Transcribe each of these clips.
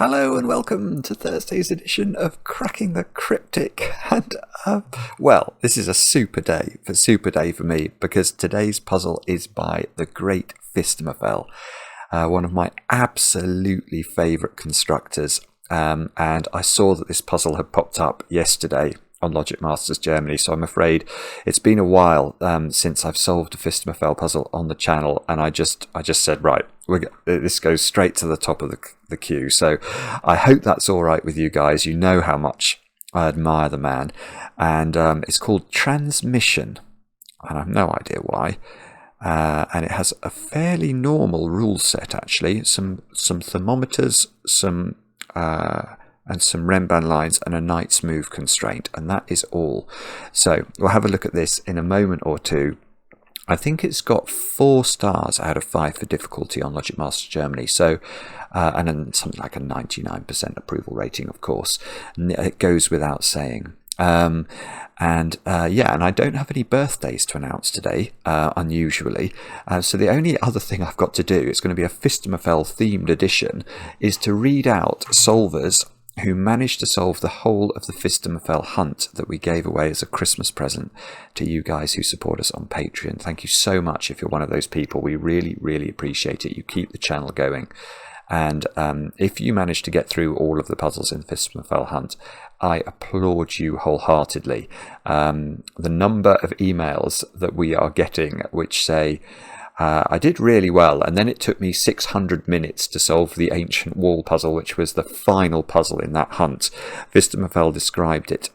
Hello and welcome to Thursday's edition of Cracking the Cryptic. And, well, this is a super day for me because today's puzzle is by the great Phistomefel, one of my absolutely favourite constructors. And I saw that this puzzle had popped up yesterday on Logic Masters Germany, so I'm afraid it's been a while since I've solved a Phistomefel puzzle on the channel, and I just said, right, this goes straight to the top of the queue. So I hope that's all right with you guys. You know how much I admire the man, and it's called Transmission, and I have no idea why. And it has a fairly normal rule set, actually. Some thermometers, and some renban lines and a night's move constraint, and that is all. So we'll have a look at this in a moment or two. I think it's got 4 stars out of 5 for difficulty on Logic Masters Germany, so and then something like a 99% approval rating, of course. It goes without saying. And I don't have any birthdays to announce today, unusually. So the only other thing I've got to do, it's going to be a Phistomefel themed edition, is to read out solvers who managed to solve the whole of the Phistomefel hunt that we gave away as a Christmas present to you guys who support us on Patreon. Thank you so much if you're one of those people. We really, really appreciate it. You keep the channel going. And if you manage to get through all of the puzzles in the Phistomefel hunt, I applaud you wholeheartedly. The number of emails that we are getting which say, I did really well, and then it took me 600 minutes to solve the ancient wall puzzle, which was the final puzzle in that hunt. Phistomefel described it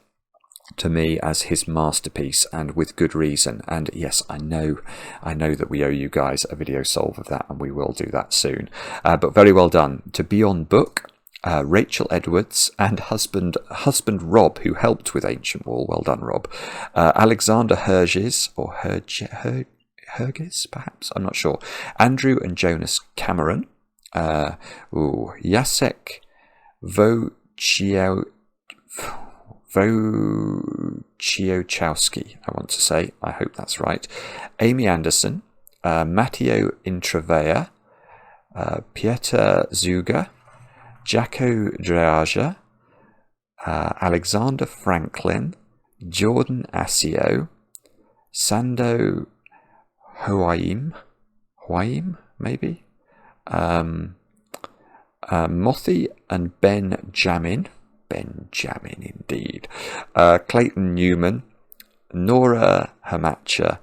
to me as his masterpiece, and with good reason. And yes, I know that we owe you guys a video solve of that, and we will do that soon. But very well done to Beyond Book, Rachel Edwards, and husband Rob, who helped with Ancient Wall. Well done, Rob. Alexander Herges, or Herges, perhaps, I'm not sure. Andrew and Jonas Cameron. Jacek Wojciechowski, I want to say. I hope that's right. Amy Anderson, Matteo Intravea, Pieter Zuger, Jacko Draja, Alexander Franklin, Jordan Asio, Sando Huaim, maybe, Mothi and Benjamin indeed, Clayton Newman, Nora Hamacha,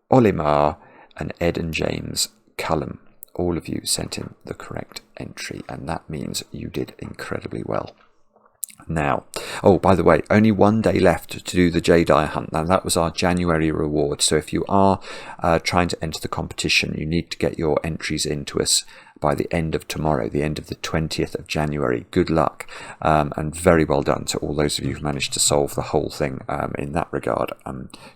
Olimar, and Ed and James Cullum. All of you sent in the correct entry, and that means you did incredibly well. Now, oh, by the way, only 1 day left to do the Jedi hunt. Now, that was our January reward. So if you are trying to enter the competition, you need to get your entries into us by the end of tomorrow, the end of the 20th of January. Good luck, and very well done to all those of you who've managed to solve the whole thing in that regard.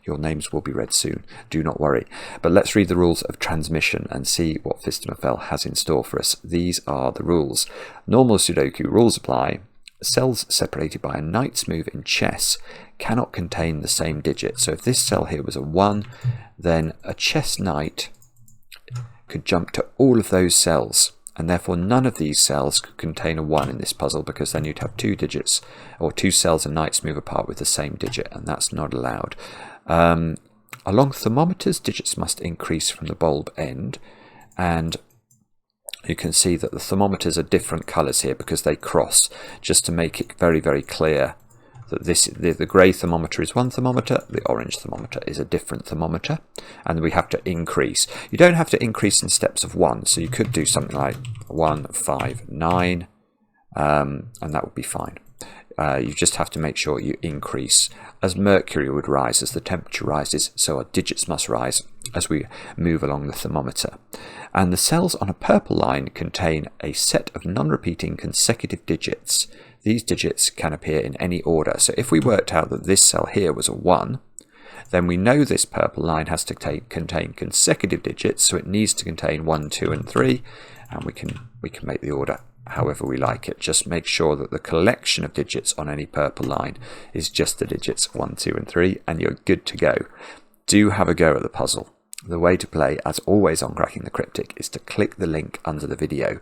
Your names will be read soon. Do not worry. But let's read the rules of transmission and see what Phistomefel has in store for us. These are the rules. Normal Sudoku rules apply. Cells separated by a knight's move in chess cannot contain the same digit. So if this cell here was a 1, then a chess knight could jump to all of those cells, and therefore none of these cells could contain a 1 in this puzzle, because then you'd have 2 digits, or 2 cells and knights move apart with the same digit, and that's not allowed. Along thermometers, digits must increase from the bulb end, and you can see that the thermometers are different colours here because they cross, just to make it very, very clear that the grey thermometer is one thermometer, the orange thermometer is a different thermometer, and we have to increase. You don't have to increase in steps of 1, so you could do something like 1, 5, 9, and that would be fine. You just have to make sure you increase. As mercury would rise as the temperature rises, so our digits must rise as we move along the thermometer. And the cells on a purple line contain a set of non-repeating consecutive digits. These digits can appear in any order. So if we worked out that this cell here was a 1, then we know this purple line has to contain consecutive digits, so it needs to contain 1, 2, and 3, and we can make the order however we like it. Just make sure that the collection of digits on any purple line is just the digits 1, 2, and 3, and you're good to go. Do have a go at the puzzle. the way to play, as always on Cracking the Cryptic, is to click the link under the video.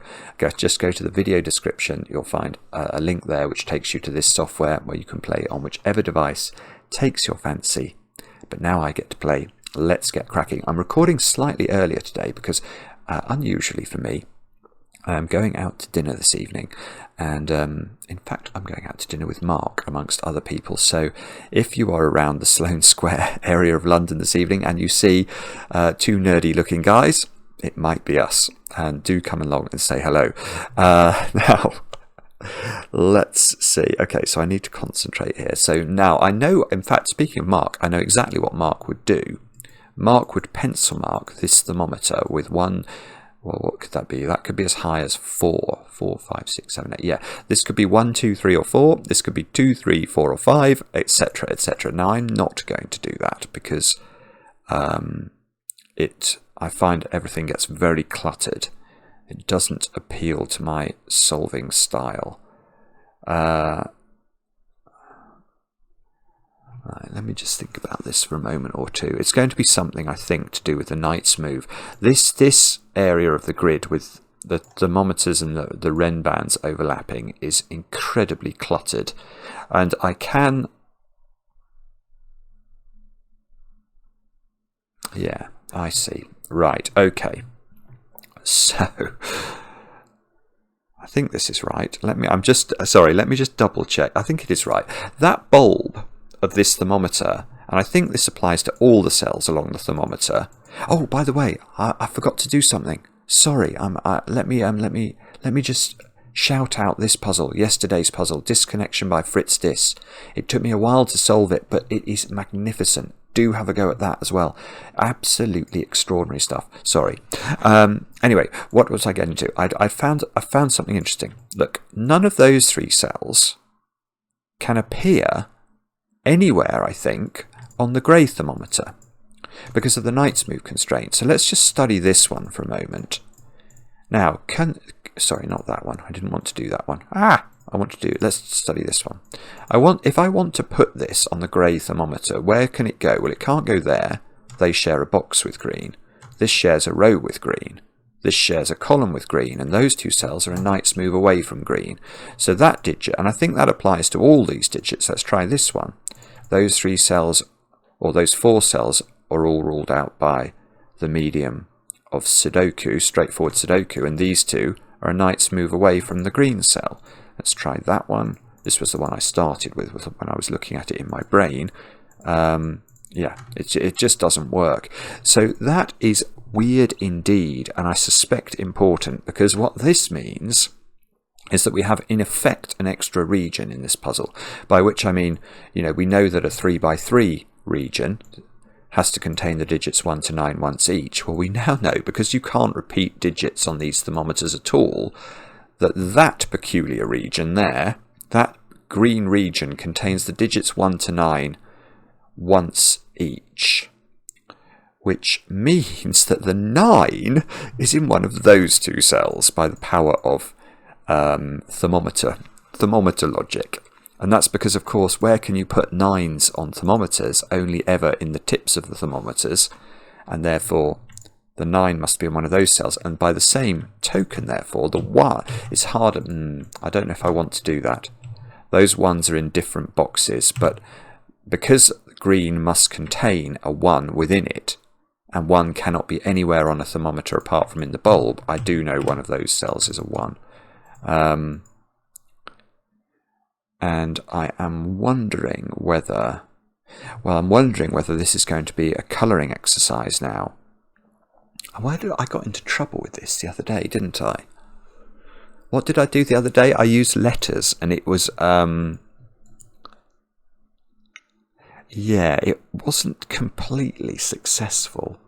Just go to the video description. You'll find a link there which takes you to this software where you can play on whichever device takes your fancy. But now I get to play Let's Get Cracking. I'm recording slightly earlier today because, unusually for me, I'm going out to dinner this evening, and in fact I'm going out to dinner with Mark amongst other people. So if you are around the Sloane Square area of London this evening and you see two nerdy looking guys, it might be us, and do come along and say hello. Now let's see. Okay, so I need to concentrate here. So now I know, in fact, speaking of Mark, I know exactly what Mark would do. Mark would pencil mark this thermometer with one. Well, what could that be? That could be as high as 4, 5, 6, 7, 8. Yeah, this could be 1, 2, 3, or 4. This could be 2, 3, 4, or 5, etc., etc. Now, I'm not going to do that because I find everything gets very cluttered. It doesn't appeal to my solving style. Right, let me just think about this for a moment or two. It's going to be something, I think, to do with the Knight's Move. This area of the grid with the thermometers and the renbans overlapping is incredibly cluttered. And I can... Yeah, I see. Right, okay. So... I think this is right. Let me just double check. I think it is right. That bulb of this thermometer, and I think this applies to all the cells along the thermometer. Oh, by the way, I forgot to do something. Sorry. Let me just shout out this puzzle, yesterday's puzzle, Disconnection by Fritz Dis. It took me a while to solve it, but it is magnificent. Do have a go at that as well. Absolutely extraordinary stuff. Sorry. Anyway, what was I getting to? I found something interesting. Look, none of those three cells can appear anywhere, I think, on the grey thermometer because of the Knight's Move constraint. So let's just study this one for a moment. Now, sorry, not that one. I didn't want to do that one. Let's study this one. If I want to put this on the grey thermometer, where can it go? Well, it can't go there. They share a box with green. This shares a row with green. This shares a column with green, and those two cells are a Knight's Move away from green. So that digit, and I think that applies to all these digits. Let's try this one. Those three cells, or those four cells, are all ruled out by the medium of Sudoku, straightforward Sudoku, and these two are a Knight's Move away from the green cell. Let's try that one. This was the one I started with when I was looking at it in my brain. Yeah, it just doesn't work. So that is weird indeed, and I suspect important, because what this means is that we have in effect an extra region in this puzzle, by which I mean, we know that a 3x3 region has to contain the digits 1 to 9 once each. Well, we now know, because you can't repeat digits on these thermometers at all, that peculiar region there, that green region, contains the digits 1 to 9 once each, which means that the 9 is in one of those two cells by the power of thermometer logic. And that's because, of course, where can you put 9s on thermometers? Only ever in the tips of the thermometers, and therefore the 9 must be in one of those cells. And by the same token, therefore, the 1 is harder. I don't know if I want to do that. Those 1s are in different boxes, but because green must contain a 1 within it, and 1 cannot be anywhere on a thermometer apart from in the bulb, I do know one of those cells is a 1. And I am wondering whether... I'm wondering whether this is going to be a colouring exercise now. I got into trouble with this the other day, didn't I? What did I do the other day? I used letters, and it was... yeah, it wasn't completely successful.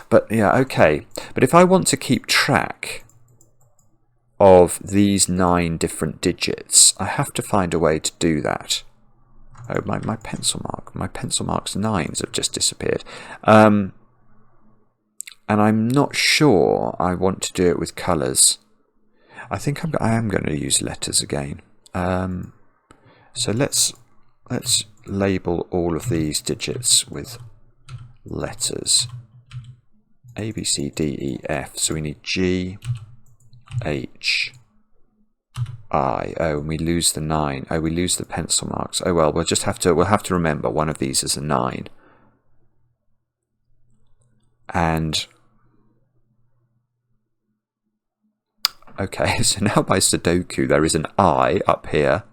But, yeah, okay. But if I want to keep track of these 9 different digits, I have to find a way to do that. Oh, my pencil mark. My pencil mark's 9s have just disappeared. And I'm not sure I want to do it with colours. I think I am going to use letters again. So let's label all of these digits with letters. A, B, C, D, E, F. So we need G, H, I. Oh, and we lose the 9. Oh, we lose the pencil marks. Oh well, we'll have to remember one of these is a 9. And okay, so now by Sudoku there is an I up here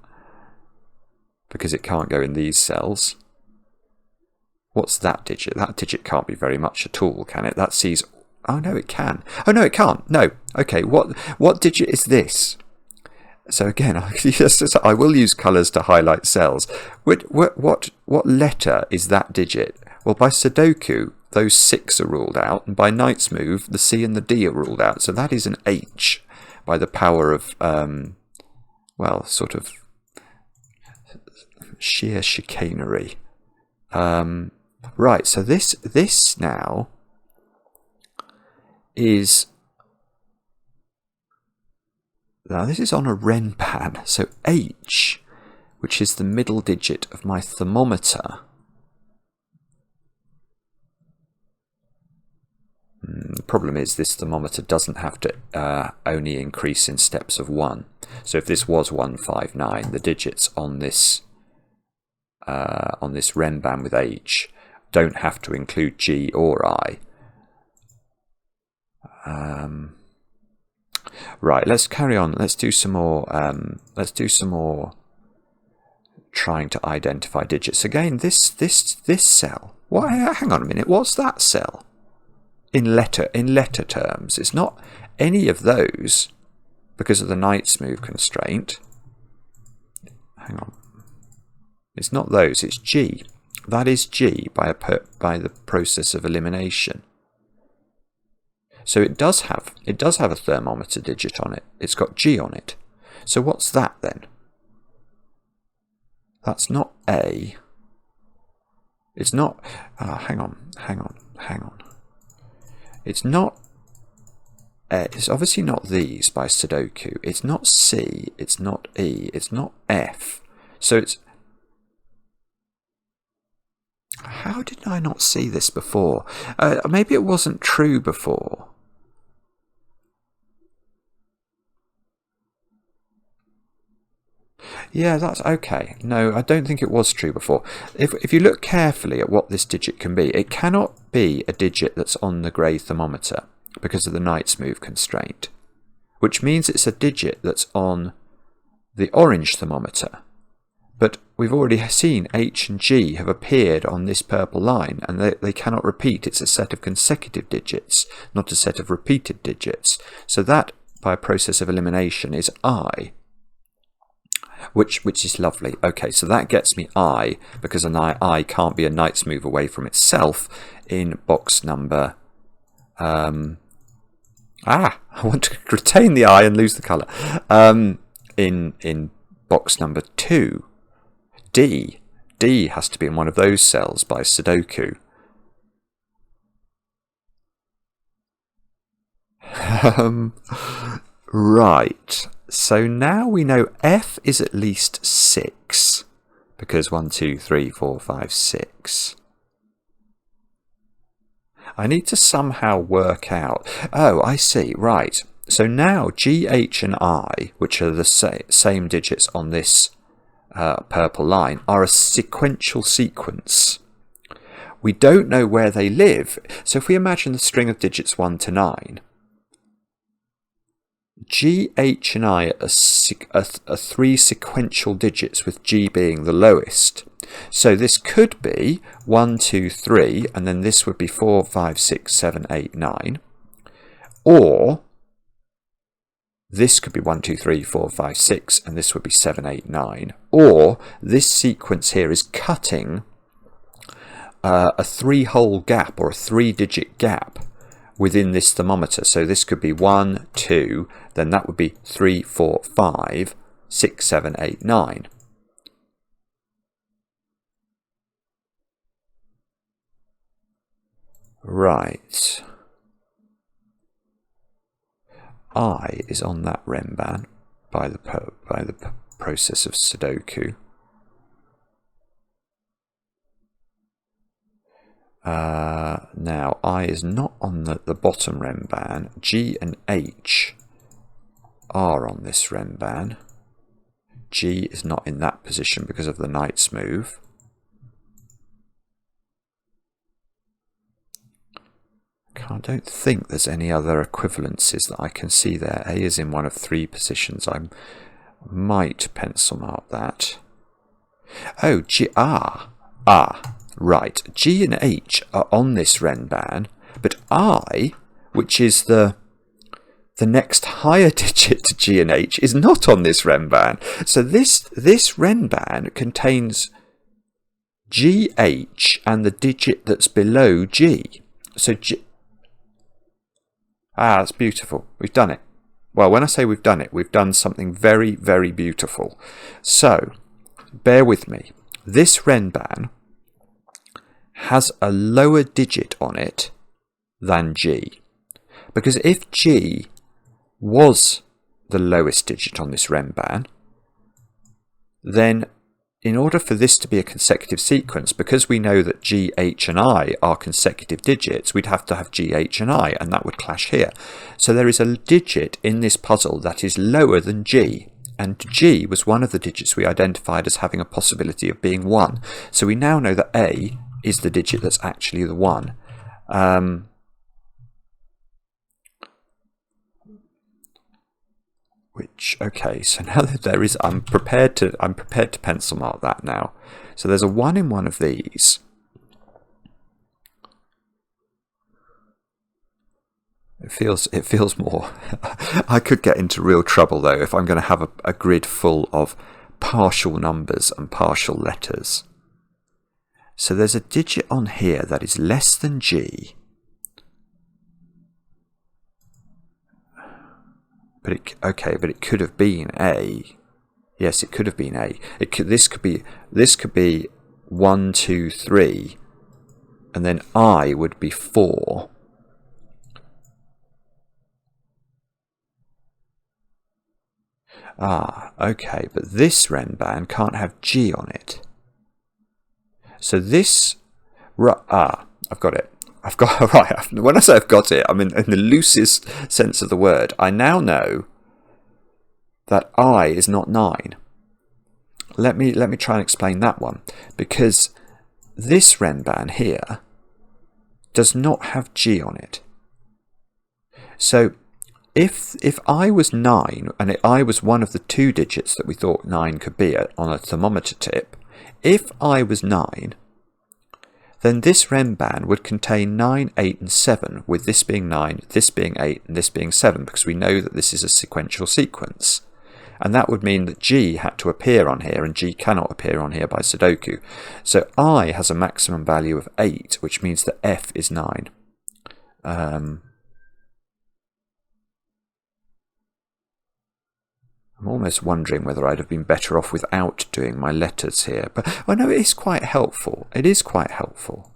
because it can't go in these cells. What's that digit? That digit can't be very much at all, can it? That sees... Oh no, it can. Oh no, it can't. No. Okay, what digit is this? So again, I will use colours to highlight cells. What letter is that digit? Well, by Sudoku, those 6 are ruled out, and by Knight's Move, the C and the D are ruled out. So that is an H by the power of, well, sort of sheer chicanery. Right, so this now is... Now this is on a renban, so H, which is the middle digit of my thermometer. The problem is this thermometer doesn't have to only increase in steps of 1. So if this was 159, the digits on this renban with H don't have to include G or I. Right, let's carry on. Let's do some more. Trying to identify digits again. This cell. What? Hang on a minute. What's that cell? In letter terms, it's not any of those because of the Knight's Move constraint. Hang on. It's not those. It's G. That is G by the process of elimination. So it does have a thermometer digit on it. It's got G on it. So what's that then? That's not A. It's not... hang on. It's not... it's obviously not these by Sudoku. It's not C. It's not E. It's not F. So it's... How did I not see this before? Maybe it wasn't true before. Yeah, that's okay. No, I don't think it was true before. If you look carefully at what this digit can be, it cannot be a digit that's on the grey thermometer because of the Knight's Move constraint, which means it's a digit that's on the orange thermometer. But we've already seen H and G have appeared on this purple line, and they cannot repeat. It's a set of consecutive digits, not a set of repeated digits. So that, by a process of elimination, is I. Which is lovely. Okay, so that gets me I, because an I can't be a Knight's Move away from itself in box number... I want to retain the I and lose the colour. In box number 2. D has to be in one of those cells by Sudoku. Right. So now we know F is at least 6, because 1, 2, 3, 4, 5, 6. I need to somehow work out... Oh, I see, right. So now G, H and I, which are the same digits on this purple line, are a sequential sequence. We don't know where they live. So if we imagine the string of digits 1 to 9... G, H and I are 3 sequential digits, with G being the lowest. So this could be 1, 2, 3, and then this would be 4, 5, 6, 7, 8, 9. Or this could be 1, 2, 3, 4, 5, 6, and this would be 7, 8, 9. Or this sequence here is cutting a 3-hole gap, or a 3-digit gap, within this thermometer. So this could be 1, 2, then that would be 3, 4, 5, 6, 7, 8, 9. Right. I is on that renban by the process of Sudoku. Now, I is not on the bottom renban. G and H are on this renban. G is not in that position because of the knight's move. I don't think there's any other equivalences that I can see there. A is in one of 3 positions. I might pencil mark that. Oh, G, right. G and H are on this renban, but I, which is the next higher digit to G and H, is not on this renban. So this renban contains GH and the digit that's below G. So that's beautiful. We've done it. Well, when I say we've done it, we've done something very, very beautiful. So, bear with me. This renban has a lower digit on it than G. Because if G was the lowest digit on this renban, then in order for this to be a consecutive sequence, because we know that G, H and I are consecutive digits, we'd have to have G, H and I, and that would clash here. So there is a digit in this puzzle that is lower than G, and G was one of the digits we identified as having a possibility of being 1. So we now know that A is the digit that's actually the 1. Okay, so now that there is, I'm prepared to pencil mark that now. So there's a 1 in one of these. It feels more. I could get into real trouble though if I'm going to have a grid full of partial numbers and partial letters. So there's a digit on here that is less than G. But it could have been A. Yes, it could have been A. This could be 1, 2, 3, and then I would be 4. Okay, but this renban can't have G on it. So this, I've got it. Right. When I say I've got it, I mean in the loosest sense of the word. I now know that I is not 9. Let me try and explain that one, because this renban here does not have G on it. So if I was 9 and I was one of the 2 digits that we thought 9 could be on a thermometer tip, if I was 9, then this renban would contain 9, 8 and 7, with this being 9, this being 8 and this being 7, because we know that this is a sequential sequence. And that would mean that G had to appear on here, and G cannot appear on here by Sudoku. So I has a maximum value of 8, which means that F is 9. I'm almost wondering whether I'd have been better off without doing my letters here. But no, it is quite helpful. It is quite helpful.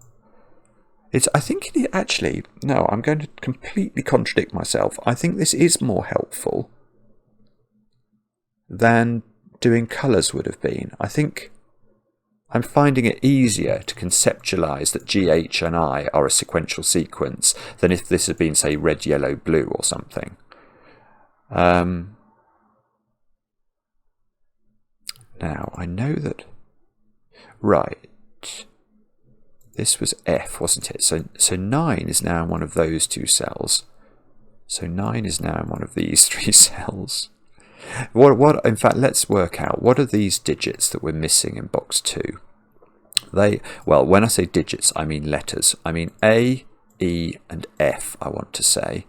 I think it actually... No, I'm going to completely contradict myself. I think this is more helpful than doing colours would have been. I think I'm finding it easier to conceptualise that G, H and I are a sequential sequence than if this had been, say, red, yellow, blue or something. Now, I know that... Right. This was F, wasn't it? So 9 is now in one of those 2 cells. So 9 is now in one of these 3 cells. In fact, let's work out, what are these digits that we're missing in box 2? Well, when I say digits, I mean letters. I mean A, E, and F, I want to say.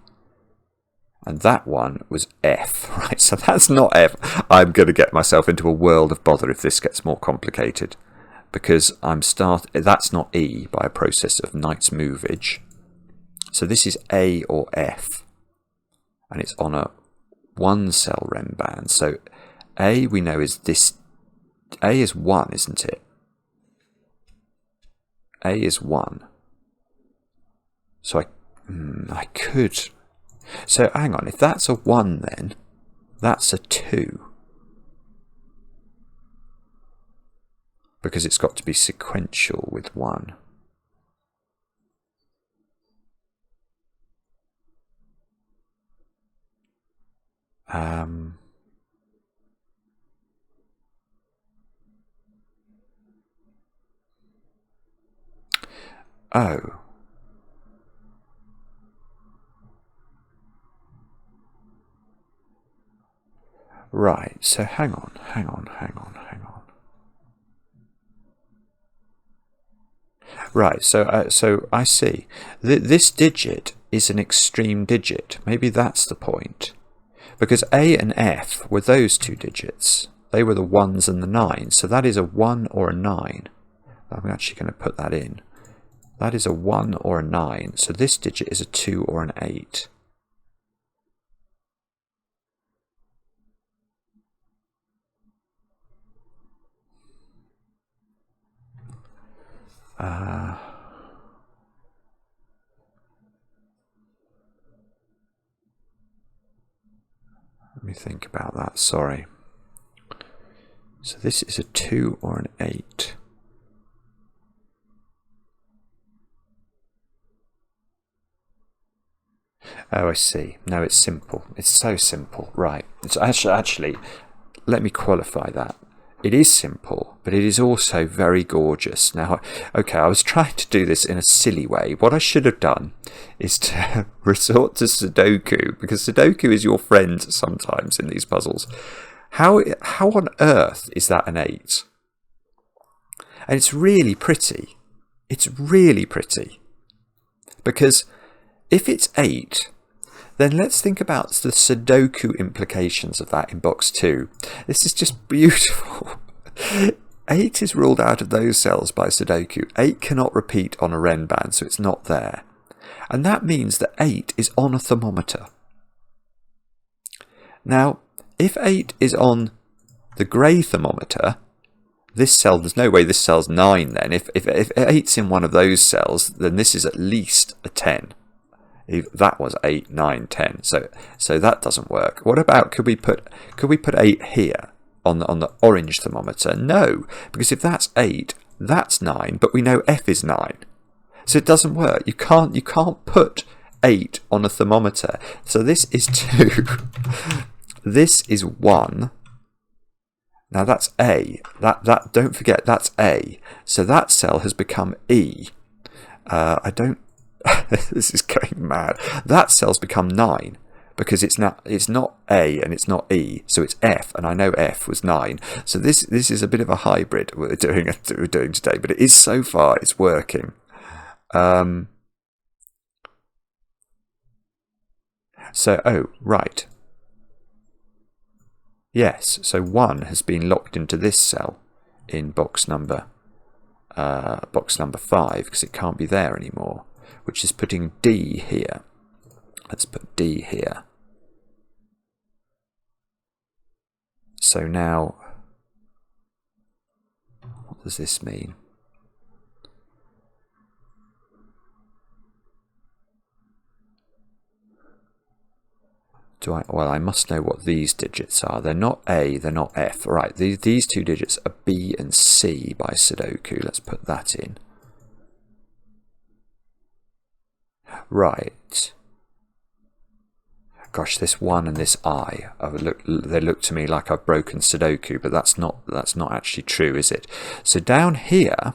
And that one was F, right? So that's not F. I'm going to get myself into a world of bother if this gets more complicated, because that's not E by a process of Knight's movage. So this is A or F, and it's on a 1-cell renban. So A we know is this. A is 1, isn't it? A is 1. So I could. So hang on, if that's a 1 then, that's a 2. Because it's got to be sequential with 1. Oh. Right, so hang on. Right, so I see. This digit is an extreme digit. Maybe that's the point. Because A and F were those two digits. They were the 1s and the 9s. So that is a 1 or a 9. I'm actually going to put that in. That is a 1 or a 9. So this digit is a 2 or an 8. Let me think about that, sorry. So this is a 2 or an 8. Oh, I see. No, it's simple. It's so simple. Right. It's actually, let me qualify that. It is simple, but it is also very gorgeous. Now, okay, I was trying to do this in a silly way. What I should have done is to resort to Sudoku, because Sudoku is your friend sometimes in these puzzles. How on earth is that an 8? And it's really pretty. It's really pretty. Because if it's 8, then let's think about the Sudoku implications of that in box 2. This is just beautiful. 8 is ruled out of those cells by Sudoku. 8 cannot repeat on a renban, so it's not there. And that means that 8 is on a thermometer. Now, if 8 is on the grey thermometer, this cell, there's no way this cell's 9 then. If 8's in one of those cells, then this is at least a 10. That was 8, 9, 10. So that doesn't work. What about, could we put 8 here on the orange thermometer? No, because if that's 8, that's 9, but we know F is 9. So it doesn't work. You can't put 8 on a thermometer. So this is 2. This is 1. Now that's A. That don't forget, that's A. So that cell has become E. This is going mad. That cell's become 9 because it's not A and it's not E, so it's F, and I know F was 9. So this is a bit of a hybrid we're doing today, but it is, so far it's working. So right. Yes, so 1 has been locked into this cell in box number 5 because it can't be there anymore, which is putting D here. Let's put D here. So now, what does this mean? Well, I must know what these digits are. They're not A, they're not F. Right, these two digits are B and C by Sudoku. Let's put that in. Right. Gosh, this 1 and this I, they look to me like I've broken Sudoku, but that's not actually true, is it? So down here,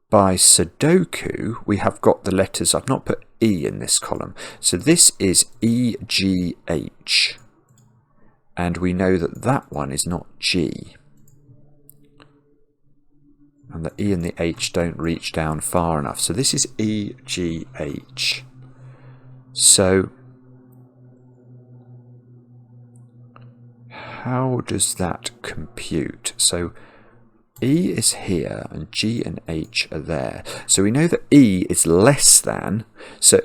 by Sudoku, we have got the letters. I've not put E in this column. So this is E, G, H. And we know that that one is not G. And the E and the H don't reach down far enough. So this is E, G, H. So how does that compute? So E is here and G and H are there. So we know that E is less than. So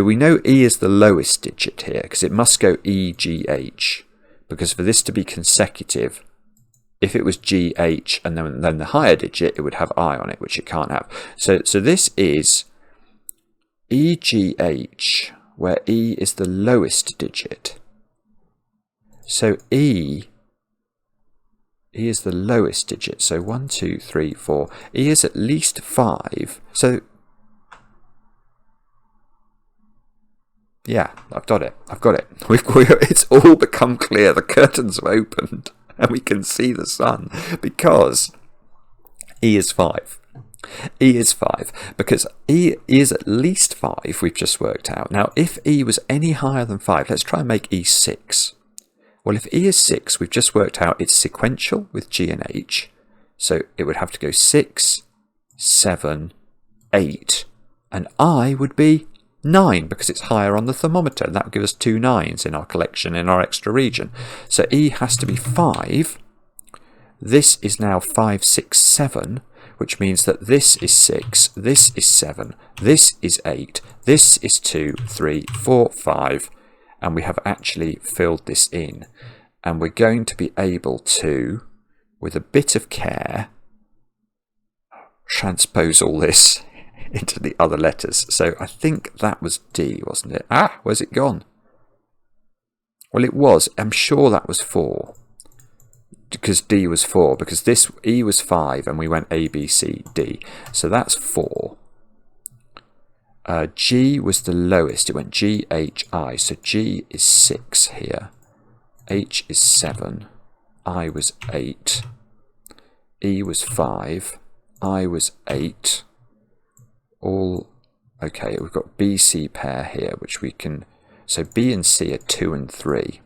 we know E is the lowest digit here because it must go E, G, H. Because for this to be consecutive, if it was G, H and then the higher digit, it would have I on it, which it can't have. So this is E, G, H, where E is the lowest digit. So E is the lowest digit. So 1, 2, 3, 4. E is at least 5. So yeah, I've got it. It's all become clear. The curtains have opened and we can see the sun because E is 5. E is 5, because E is at least 5, we've just worked out. Now, if E was any higher than 5, let's try and make E 6. Well, if E is 6, we've just worked out it's sequential with G and H. So it would have to go 6, 7, 8. And I would be 9, because it's higher on the thermometer. That would give us 2 9s in our collection, in our extra region. So E has to be 5. This is now 5, 6, 7. Which means that this is 6, this is 7, this is 8, this is 2, 3, 4, 5, and we have actually filled this in. And we're going to be able to, with a bit of care, transpose all this into the other letters. So I think that was D, wasn't it? Ah, where's it gone? Well, it was. I'm sure that was 4. Because D was 4, because this E was 5 and we went A, B, C, D. So that's 4. G was the lowest. It went G, H, I. So G is 6 here. H is 7. I was 8. E was 5. I was 8. All okay. We've got B, C pair here, which we can. So B and C are 2 and 3.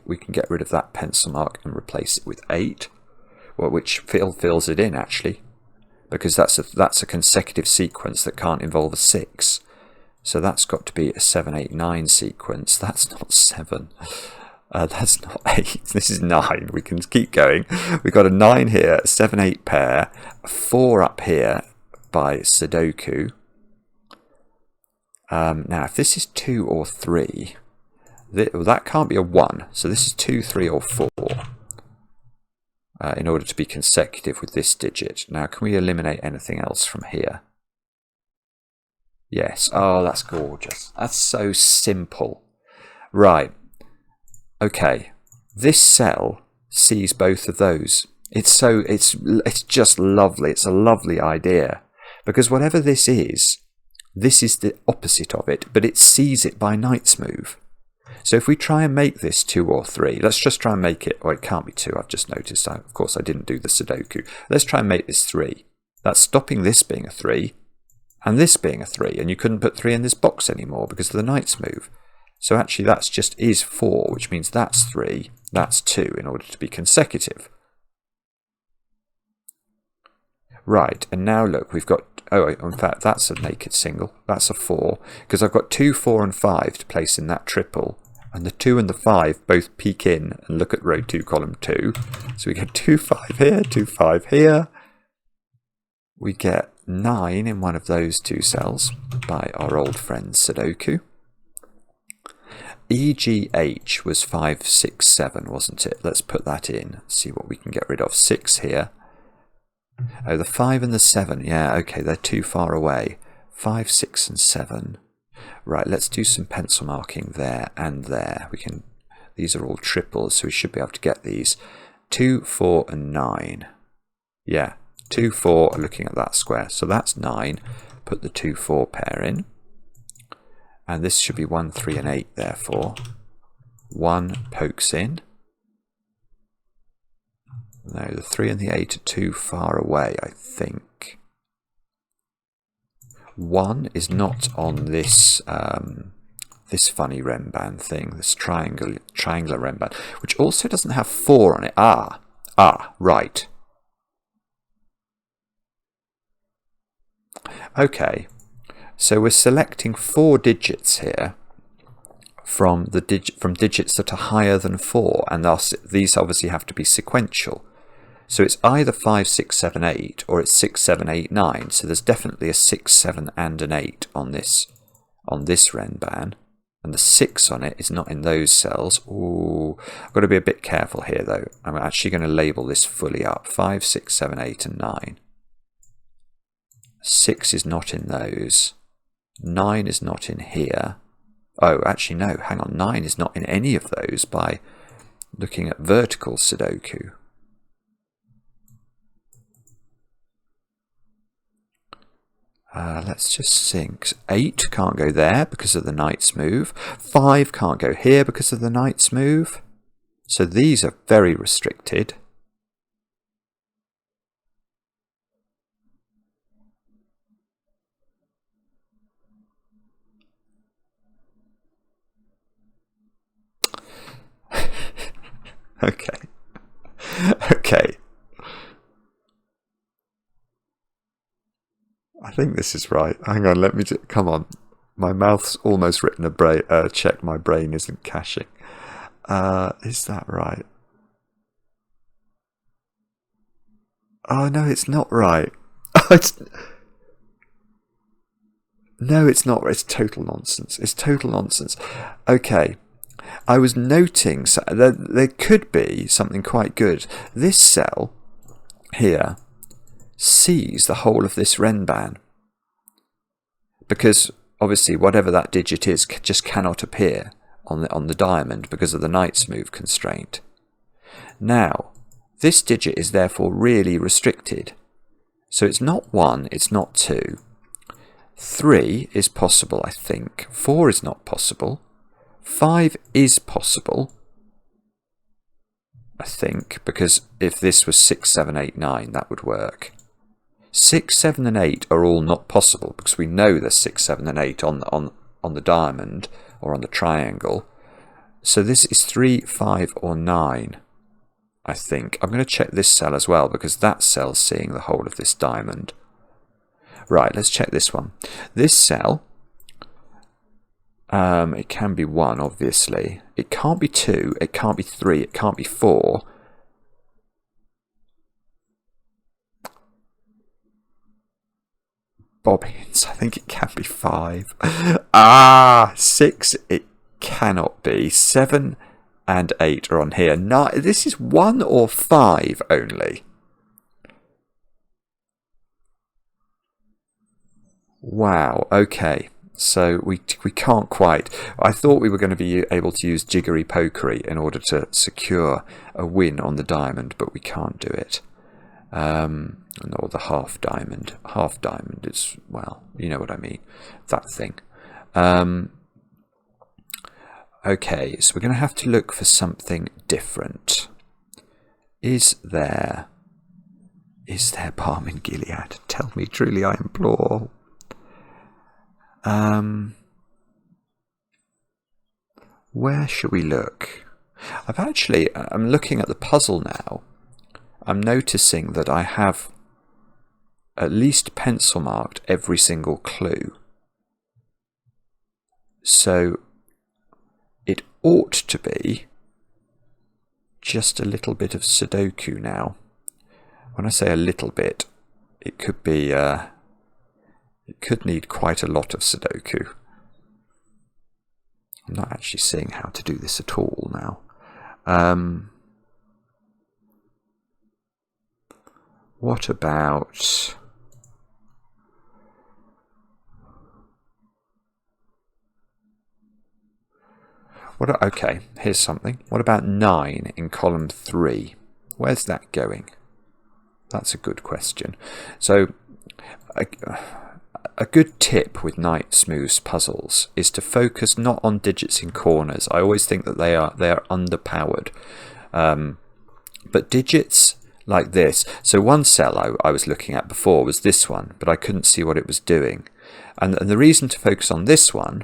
We can get rid of that pencil mark and replace it with 8, well, which fills it in actually, because that's a consecutive sequence that can't involve a 6. So that's got to be a 7, 8, 9 sequence. That's not 7. That's not 8. This is 9. We can keep going. We've got a 9 here, a 7, 8 pair, a 4 up here by Sudoku. Now, if this is 2 or 3, that can't be a 1. So this is 2, 3, or 4 in order to be consecutive with this digit. Now, can we eliminate anything else from here? Yes. Oh, that's gorgeous. That's so simple. Right. Okay. This cell sees both of those. It's just lovely. It's a lovely idea, because whatever this is the opposite of it, but it sees it by Knight's move. So if we try and make this 2 or 3, let's just try and make it, oh, it can't be 2, I've just noticed. Of course, I didn't do the Sudoku. Let's try and make this 3. That's stopping this being a 3 and this being a 3, and you couldn't put 3 in this box anymore because of the Knight's move. So actually that's just is 4, which means that's 3, that's 2 in order to be consecutive. Right, and now look, we've got, oh, in fact, that's a naked single. That's a 4, because I've got 2, 4, and 5 to place in that triple. And the 2 and the 5 both peek in and look at row 2, column 2. So we get 2, 5 here, 2, 5 here. We get 9 in one of those 2 cells by our old friend Sudoku. EGH was 5, 6, 7, wasn't it? Let's put that in, see what we can get rid of. 6 here. Oh, the 5 and the 7, yeah, okay, they're too far away. 5, 6, and 7. Right, let's do some pencil marking there and there. These are all triples, so we should be able to get these. 2, 4, and 9. Yeah, 2, 4 are looking at that square, so that's 9. Put the 2, 4 pair in. And this should be 1, 3, and 8, therefore. 1 pokes in. No, the 3 and the 8 are too far away, I think. 1 is not on this this funny renban thing, this triangular renban, which also doesn't have 4 on it. Right. Okay, so we're selecting 4 digits here from digits that are higher than 4, and thus these obviously have to be sequential. So it's either 5, 6, 7, 8, or it's 6, 7, 8, 9. So there's definitely a 6, 7, and an 8 on this renban. And the 6 on it is not in those cells. Ooh, I've got to be a bit careful here, though. I'm actually going to label this fully up. 5, 6, 7, 8, and 9. 6 is not in those. 9 is not in here. Oh, actually, no, hang on. 9 is not in any of those by looking at vertical Sudoku. Let's just think. 8 can't go there because of the Knight's move. 5 can't go here because of the Knight's move. So these are very restricted. Okay. Okay. I think this is right. Hang on, let me just... Come on. My mouth's almost written a check my brain isn't caching. Is that right? Oh, no, it's not right. No, it's not. It's total nonsense. It's total nonsense. Okay. I was noting there could be something quite good. This cell here sees the whole of this renban, because obviously whatever that digit is just cannot appear on the diamond because of the Knight's Move constraint. Now, this digit is therefore really restricted. So it's not 1, it's not 2. 3 is possible, I think. 4 is not possible. 5 is possible, I think, because if this was 6, 7, 8, 9, that would work. 6, 7 and 8 are all not possible because we know there's 6, 7 and 8 on the diamond or on the triangle. So this is 3, 5 or 9, I think. I'm going to check this cell as well because that cell's seeing the whole of this diamond. Right, let's check this one. This cell, it can be 1, obviously. It can't be 2, it can't be 3, it can't be 4. Bobbins, I think it can be 5. 6, it cannot be. 7 and 8 are on here. This is 1 or 5 only. Wow, okay. So we can't quite. I thought we were going to be able to use jiggery pokery in order to secure a win on the diamond, but we can't do it. Or the half diamond. Half diamond is, well, you know what I mean. That thing. Okay, so we're going to have to look for something different. Is there balm in Gilead? Tell me truly, I implore. Where should we look? I'm looking at the puzzle now. I'm noticing that I have at least pencil marked every single clue. So it ought to be just a little bit of Sudoku now. When I say a little bit, it could be it could need quite a lot of Sudoku. I'm not actually seeing how to do this at all now. What about... Okay, here's something. What about 9 in column 3? Where's that going? That's a good question. So, a good tip with Knight's Moves puzzles is to focus not on digits in corners. I always think that they are underpowered. But digits like this. So one cell I was looking at before was this one, but I couldn't see what it was doing. And the reason to focus on this one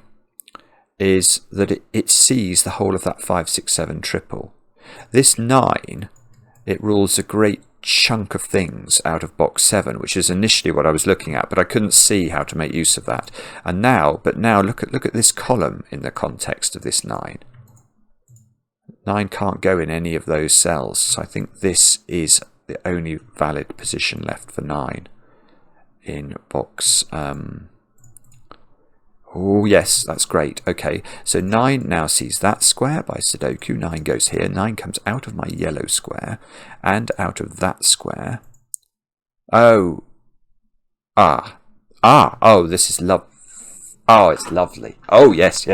is that it sees the whole of that 5, 6, 7 triple. This 9, it rules a great chunk of things out of box 7, which is initially what I was looking at, but I couldn't see how to make use of that. And now look at this column in the context of this 9. 9 can't go in any of those cells, so I think this is the only valid position left for 9 in box. Oh yes, that's great. Okay, so 9 now sees that square by Sudoku. 9 goes here. 9 comes out of my yellow square and out of that square. Oh. Oh, this is Oh, it's lovely. Oh, yes.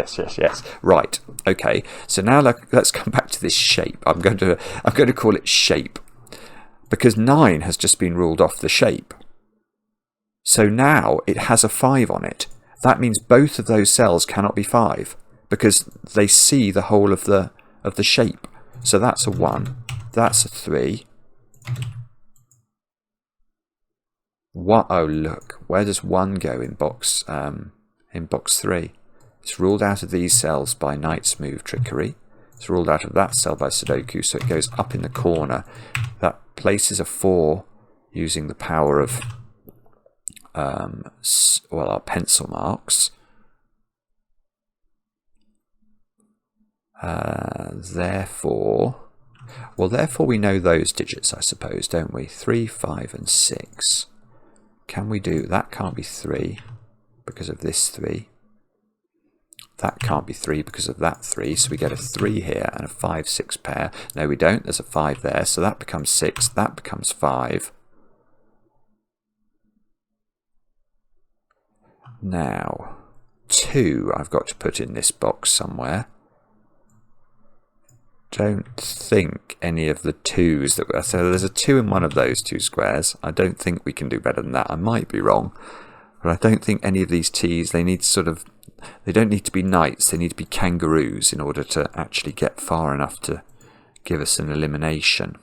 Right. Okay. So now let's come back to this shape. I'm going to call it shape because 9 has just been ruled off the shape. So now it has a 5 on it. That means both of those cells cannot be 5 because they see the whole of the shape. So that's a 1. That's a 3. What? Oh, look. Where does 1 go in box 3? It's ruled out of these cells by Knight's Move trickery. It's ruled out of that cell by Sudoku, so it goes up in the corner. That places a 4 using the power of our pencil marks. Therefore we know those digits, I suppose, don't we? 3, 5 and 6. Can we do that? Can't be 3 because of this 3. That can't be 3 because of that 3, so we get a 3 here and a 5, 6 pair. No, we don't. There's a 5 there, so that becomes 6. That becomes 5. Now, 2 I've got to put in this box somewhere. Don't think any of the 2s that so there's a 2 in one of those 2 squares. I don't think we can do better than that. I might be wrong, but I don't think any of these T's, they need sort of, they don't need to be knights, they need to be kangaroos in order to actually get far enough to give us an elimination.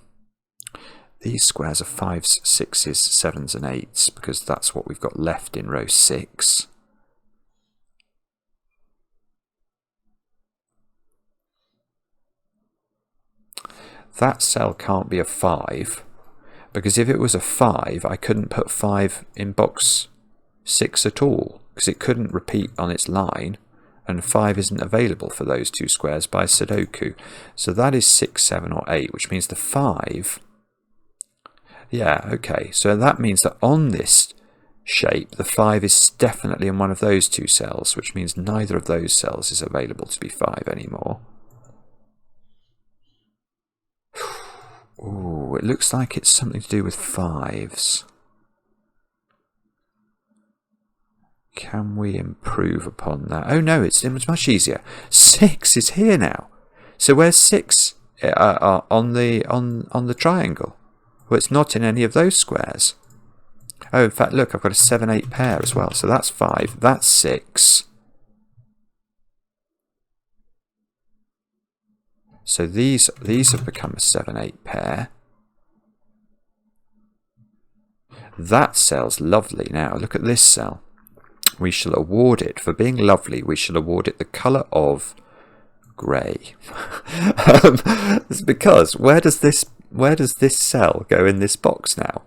These squares are 5s, 6s, 7s and 8s because that's what we've got left in row 6. That cell can't be a 5 because if it was a 5 I couldn't put 5 in box 6 at all because it couldn't repeat on its line, and 5 isn't available for those 2 squares by Sudoku. So that is 6, 7 or 8, which means the 5, yeah, okay, so that means that on this shape the 5 is definitely in one of those 2 cells, which means neither of those cells is available to be 5 anymore. Ooh, it looks like it's something to do with 5s. Can we improve upon that? Oh no, it's much easier. 6 is here now. So where's 6 on the triangle? Well, it's not in any of those squares. Oh, in fact, look, I've got a 7, 8 pair as well. So that's 5. That's 6. So these have become a 7, 8 pair. That cell's lovely now. Look at this cell. We shall award it, for being lovely, we shall award it the colour of grey. It's because where does this cell go in this box now?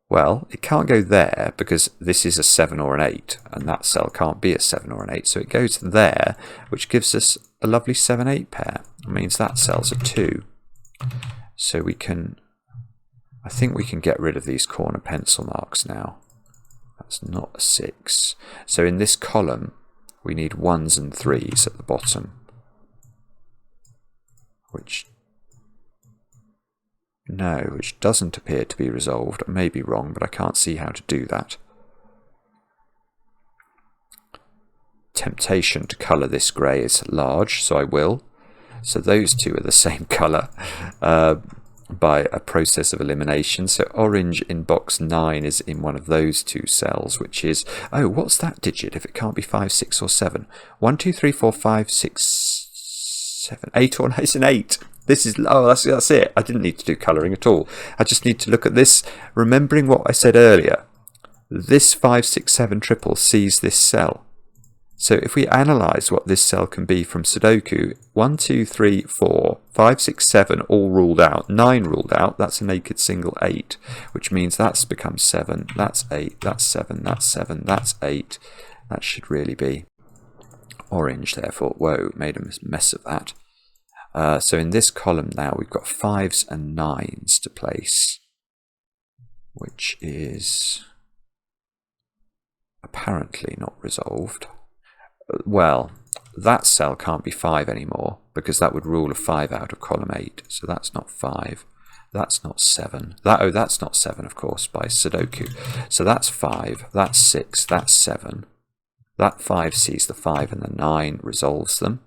Well, it can't go there because this is a 7 or an 8, and that cell can't be a 7 or an 8, so it goes there, which gives us a lovely 7, 8 pair. It means that cell's a 2. So we can, I think we can get rid of these corner pencil marks now. That's not a 6. So in this column, we need 1s and 3s at the bottom, which doesn't appear to be resolved. I may be wrong, but I can't see how to do that. Temptation to colour this grey is large, so I will. So those 2 are the same colour by a process of elimination. So orange in box 9 is in one of those 2 cells, which is, oh, what's that digit if it can't be 5, 6 or 7? 1, 2, 3, 4, 5, 6, 7, 8 or 9. It's an 8. This is, oh, that's it. I didn't need to do colouring at all. I just need to look at this, remembering what I said earlier. This 5, 6, 7 triple sees this cell. So if we analyse what this cell can be from Sudoku, 1, 2, 3, 4, 5, 6, 7 all ruled out, 9 ruled out, that's a naked single 8, which means that's become 7, that's 8, that's 7, that's 7, that's 8. That should really be orange, therefore. Whoa, made a mess of that. So in this column now we've got 5s and 9s to place, which is apparently not resolved. Well, that cell can't be 5 anymore because that would rule a 5 out of column 8. So that's not 5. That's not 7. That's not 7, of course, by Sudoku. So that's 5. That's 6. That's 7. That 5 sees the 5 and the 9, resolves them.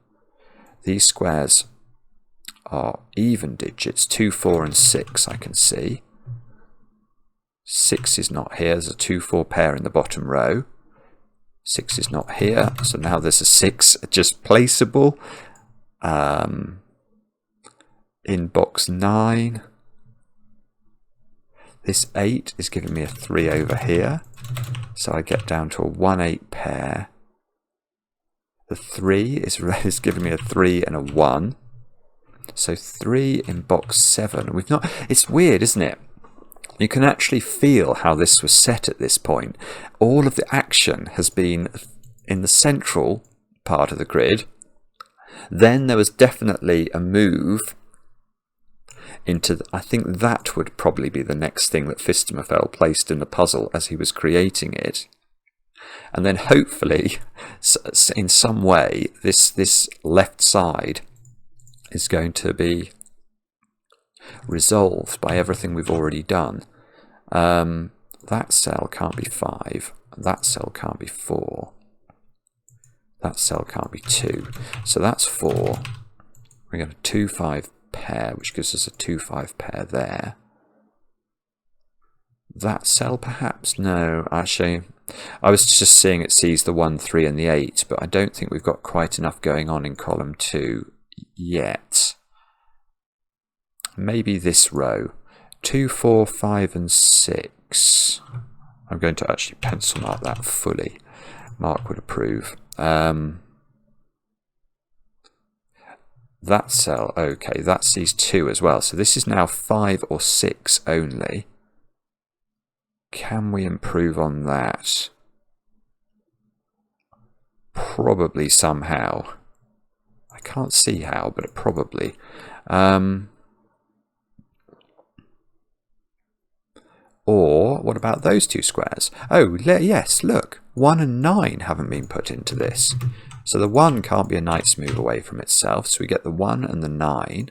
These squares are even digits. 2, 4 and 6 I can see. 6 is not here. There's a 2, 4 pair in the bottom row. 6 is not here, so now there's a 6 just placeable. In box 9, this 8 is giving me a 3 over here, so I get down to a 1, 8 pair. The 3 is giving me a 3 and a 1. So 3 in box 7. We've not. It's weird, isn't it? You can actually feel how this was set at this point. All of the action has been in the central part of the grid. Then there was definitely a move into, I think that would probably be the next thing that Phistomefel placed in the puzzle as he was creating it. And then hopefully, in some way, this left side is going to be resolved by everything we've already done. That cell can't be 5. That cell can't be 4. That cell can't be 2. So that's 4. We got a 2-5 pair, which gives us a 2-5 pair there. That cell perhaps? No, actually, I was just seeing it sees the 1, 3 and the 8, but I don't think we've got quite enough going on in column 2 yet. Maybe this row. 2, 4, 5 and 6. I'm going to actually pencil mark that fully. Mark would approve. That cell, okay, that sees 2 as well. So this is now 5 or 6 only. Can we improve on that? Probably somehow. I can't see how, but probably. Or what about those 2 squares? Oh, yes, look. 1 and 9 haven't been put into this. So the 1 can't be a knight's move away from itself. So we get the 1 and the 9.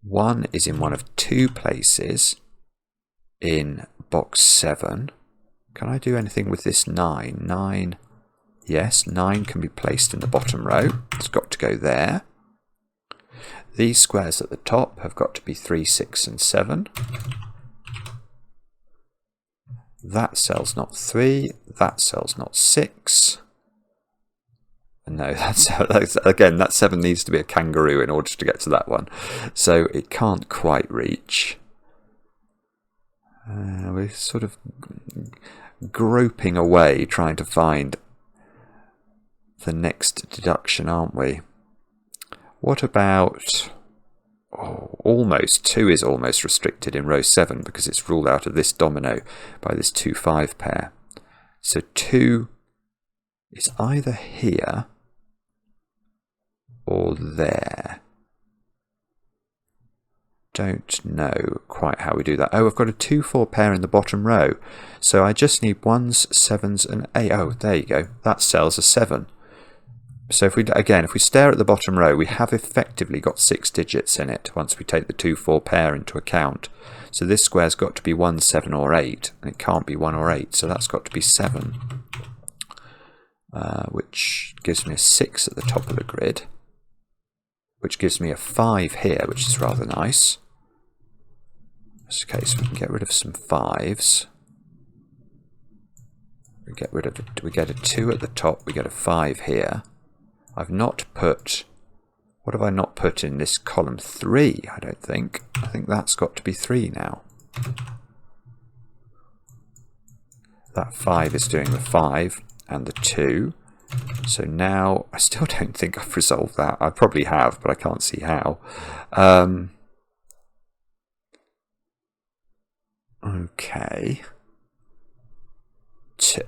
1 is in one of 2 places in box 7. Can I do anything with this 9? 9, yes, 9 can be placed in the bottom row. It's got to go there. These squares at the top have got to be 3, 6 and 7. That cell's not 3. That cell's not 6. No, again, that 7 needs to be a kangaroo in order to get to that one. So it can't quite reach. We're sort of groping away trying to find the next deduction, aren't we? What about... Oh, almost. 2 is almost restricted in row 7 because it's ruled out of this domino by this 2-5 pair. So 2 is either here or there. Don't know quite how we do that. Oh, I've got a 2-4 pair in the bottom row. So I just need 1s, 7s and 8. Oh, there you go. That cell's a 7. So if we stare at the bottom row, we have effectively got 6 digits in it once we take the 2-4 pair into account. So this square's got to be 1, 7 or 8, and it can't be 1 or 8, so that's got to be 7. Which gives me a 6 at the top of the grid, which gives me a 5 here, which is rather nice. Okay, so we can get rid of some 5s. We get a 2 at the top, we get a 5 here. I've not put... What have I not put in this column 3? I don't think. I think that's got to be 3 now. That 5 is doing the 5 and the 2. So now, I still don't think I've resolved that. I probably have, but I can't see how. Okay.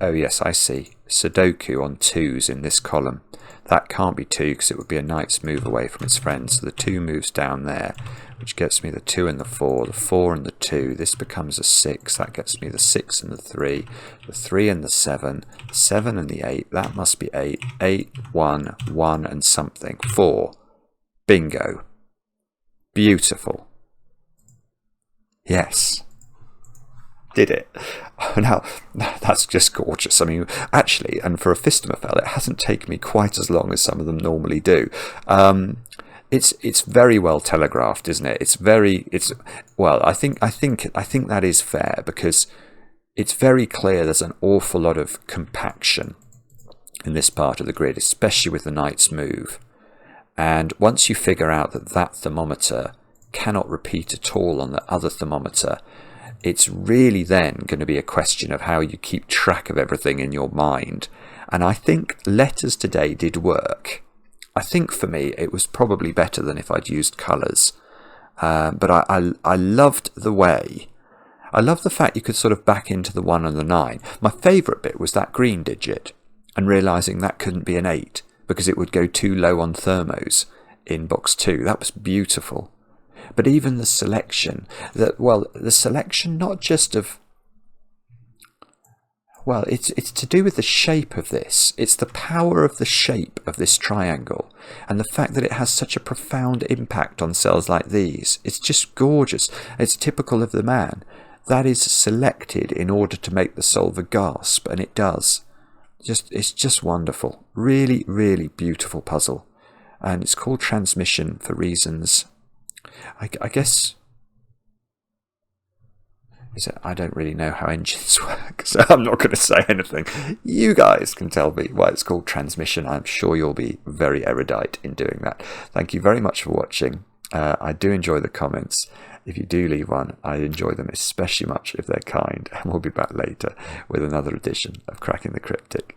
Oh yes, I see. Sudoku on 2s in this column. That can't be 2 because it would be a knight's move away from its friend. So the 2 moves down there, which gets me the 2 and the 4, the 4 and the 2. This becomes a 6. That gets me the 6 and the 3, the 3 and the 7, 7 and the 8. That must be 8. 8, 1, 1 and something. 4. Bingo. Beautiful. Yes. Did it. Now, that's just gorgeous. I mean, actually, and for a Phistomefel, it hasn't taken me quite as long as some of them normally do. It's very well telegraphed, isn't it? Well, I think that is fair because it's very clear there's an awful lot of compaction in this part of the grid, especially with the knight's move. And once you figure out that that thermometer cannot repeat at all on the other thermometer, it's really then going to be a question of how you keep track of everything in your mind. And I think letters today did work. I think for me it was probably better than if I'd used colours. But I loved the way. I love the fact you could sort of back into the 1 and the 9. My favourite bit was that green digit, and realising that couldn't be an 8 because it would go too low on thermos in box 2. That was beautiful. But even the selection, the selection not just of, well, it's to do with the shape of this. It's the power of the shape of this triangle and the fact that it has such a profound impact on cells like these. It's just gorgeous. It's typical of the man. That is selected in order to make the solver gasp, and it does. It's just wonderful. Really, really beautiful puzzle. And it's called Transmission for reasons, I guess... I don't really know how engines work, so I'm not going to say anything. You guys can tell me why it's called Transmission. I'm sure you'll be very erudite in doing that. Thank you very much for watching. I do enjoy the comments. If you do leave one, I enjoy them especially much if they're kind. And we'll be back later with another edition of Cracking the Cryptic.